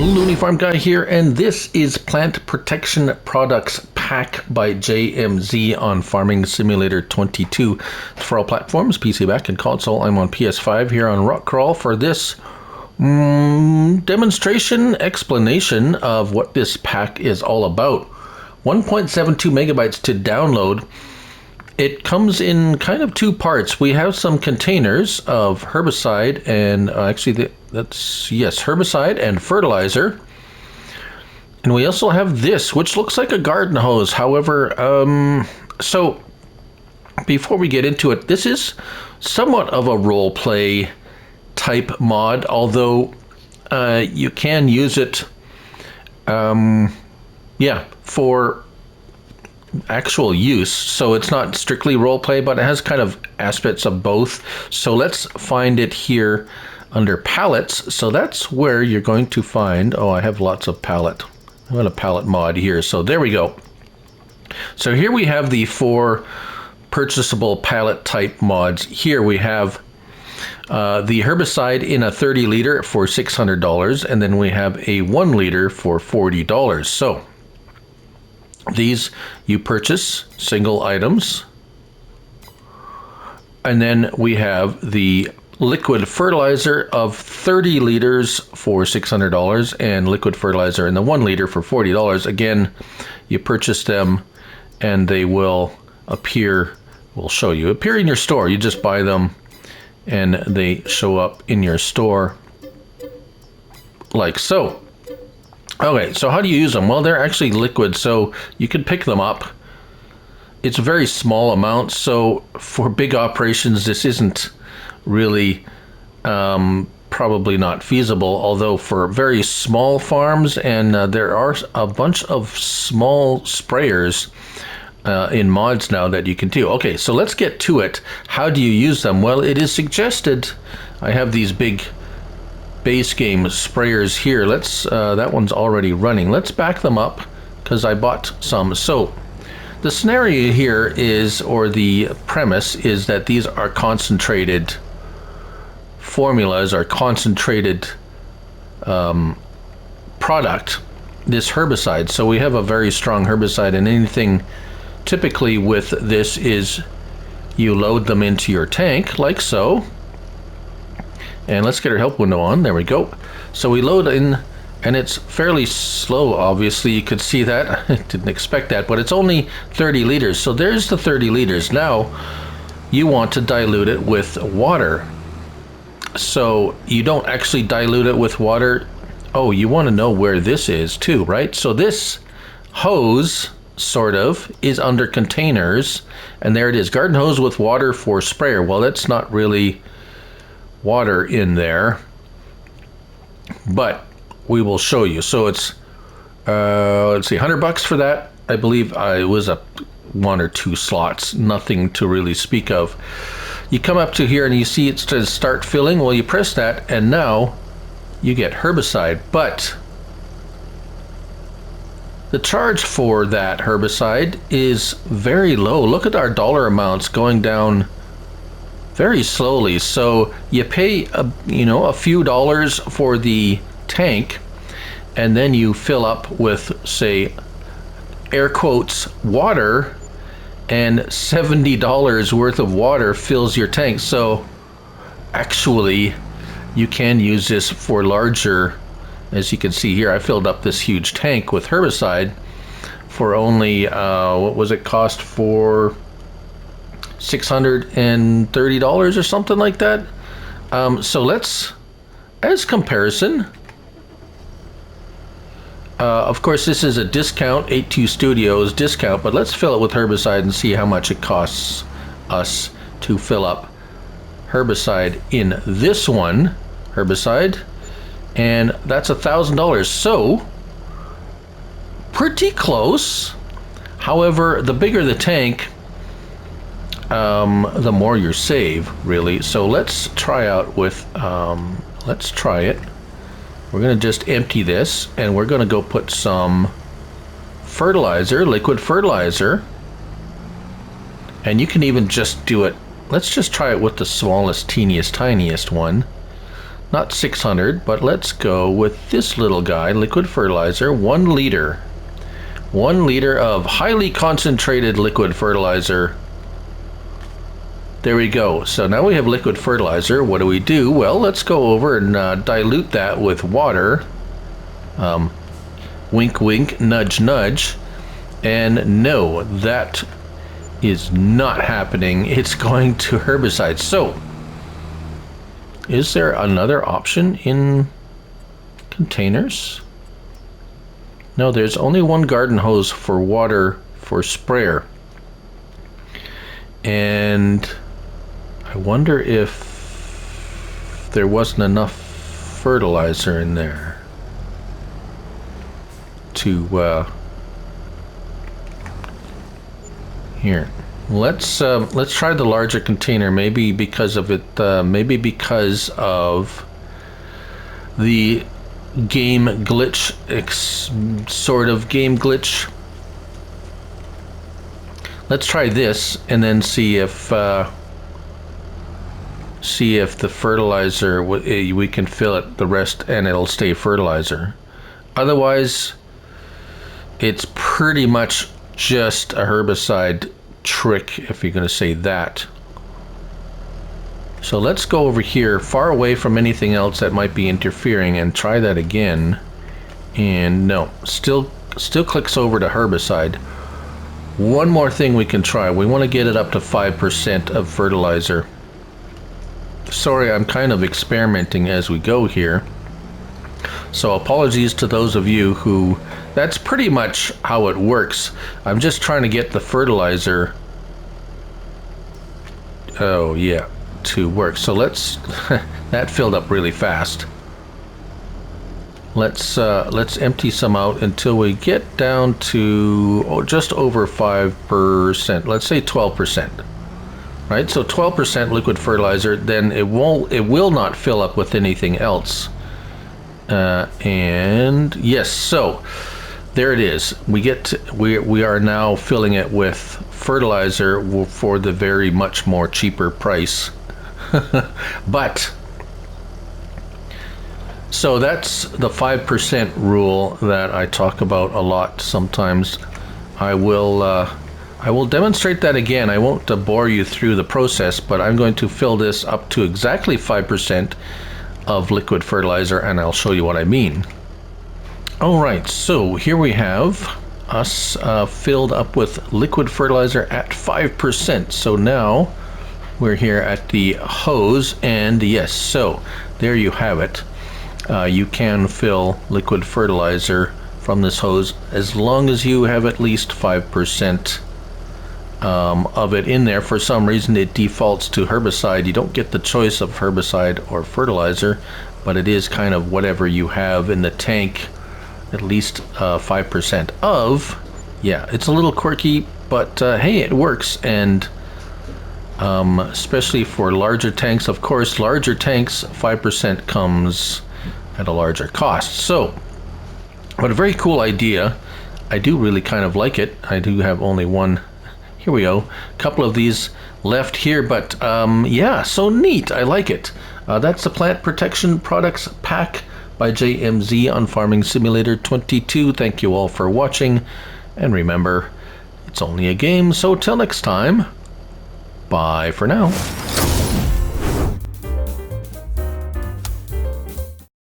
Looney Farm Guy here, and this is Plant Protection Products Pack by JMZ on Farming Simulator 22. It's for all platforms, PC, Mac, and console. I'm on PS5 here on Rock Crawl for this demonstration explanation of what this pack is all about. 1.72 megabytes to download. It comes in kind of two parts. We have some containers of herbicide and herbicide and fertilizer. And we also have this, which looks like a garden hose. However, so before we get into it, this is somewhat of a role play type mod, although you can use it, for actual use. So it's not strictly roleplay, but it has kind of aspects of both. So let's find it here under palettes. So that's where you're going to find, I have lots of palette. I've got a palette mod here. So there we go. So here we have the 4 purchasable palette type mods. Here we have the herbicide in a 30 liter for $600, and then we have a 1 liter for $40. So these you purchase single items, and then we have the liquid fertilizer of 30 liters for $600 and liquid fertilizer in the 1 liter for $40. Again, you purchase them and they will appear in your store. You just buy them and they show up in your store like so. Okay, so how do you use them? Well, they're actually liquid, so you can pick them up. It's a very small amount, so for big operations, this isn't really probably not feasible, although for very small farms, and there are a bunch of small sprayers in mods now that you can do. Okay, so let's get to it. How do you use them? Well, it is suggested. I have these big base game sprayers here. Let's that one's already running. Let's back them up because I bought some. So the scenario here is, or the premise is, that these are concentrated formulas or concentrated product, this herbicide. So we have a very strong herbicide, and anything typically with this is you load them into your tank like so. And let's get our help window on. There we go. So we load in, and it's fairly slow, obviously. You could see that. I didn't expect that, but it's only 30 liters. So there's the 30 liters. Now, you want to dilute it with water. So you don't actually dilute it with water. Oh, you want to know where this is too, right? So this hose, sort of, is under containers. And there it is. Garden hose with water for sprayer. Well, that's not really water in there, but we will show you. So it's let's see, $100 for that. I believe it was a 1 or 2 slots, nothing to really speak of. You come up to here and you see it says start filling. Well, you press that and now you get herbicide, but the charge for that herbicide is very low. Look at our dollar amounts going down very slowly. So you pay a few dollars for the tank, and then you fill up with, say, air quotes, water, and $70 worth of water fills your tank. So actually you can use this for larger. As you can see here, I filled up this huge tank with herbicide for only what was it cost for? $630 or something like that. So let's, as comparison, of course this is a discount, 82 Studios discount, but let's fill it with herbicide and see how much it costs us to fill up herbicide in this one, herbicide, and that's $1,000. So pretty close. However, the bigger the tank, the more you save, really. So let's try out with, let's try it. We're going to just empty this, and we're going to go put some fertilizer, liquid fertilizer. And you can even just do it, let's just try it with the smallest, teeniest, tiniest one. not 600, but let's go with this little guy, liquid fertilizer, 1 liter. 1 liter of highly concentrated liquid fertilizer. There we go. So now we have liquid fertilizer. What do? Well, let's go over and dilute that with water. Wink, wink, nudge, nudge. And no, that is not happening. It's going to herbicides. So, is there another option in containers? No, there's only one garden hose for water for sprayer. And I wonder if there wasn't enough fertilizer in there to here. Let's try the larger container. Maybe because of it. Maybe because of the game glitch, sort of game glitch. Let's try this and then see if the fertilizer, we can fill it the rest and it'll stay fertilizer. Otherwise, it's pretty much just a herbicide trick, if you're going to say that. So let's go over here, far away from anything else that might be interfering, and try that again. And no, still clicks over to herbicide. One more thing we can try. We want to get it up to 5% of fertilizer. Sorry, I'm kind of experimenting as we go here. So apologies to those of you who, that's pretty much how it works. I'm just trying to get the fertilizer, oh yeah, to work. So let's, that filled up really fast. Let's empty some out until we get down to just over 5%. Let's say 12%. Right, so 12% liquid fertilizer, then it will not fill up with anything else. And yes, so there it is. We are now filling it with fertilizer for the very much more cheaper price. But so that's the 5% rule that I talk about a lot sometimes. I will demonstrate that again. I won't bore you through the process, but I'm going to fill this up to exactly 5% of liquid fertilizer, and I'll show you what I mean. All right, so here we have us filled up with liquid fertilizer at 5%. So now we're here at the hose, and yes, so there you have it. You can fill liquid fertilizer from this hose as long as you have at least 5% of it in there. For some reason it defaults to herbicide. You don't get the choice of herbicide or fertilizer, but it is kind of whatever you have in the tank, at least 5% of. Yeah, it's a little quirky, but hey, it works. And especially for larger tanks, of course, larger tanks, 5% comes at a larger cost. So, but a very cool idea. I do really kind of like it. I do have only one. Here we go. A couple of these left here, but yeah, so neat. I like it. That's the Plant Protection Products Pack by JMZ on Farming Simulator 22. Thank you all for watching. And remember, it's only a game, so till next time, bye for now.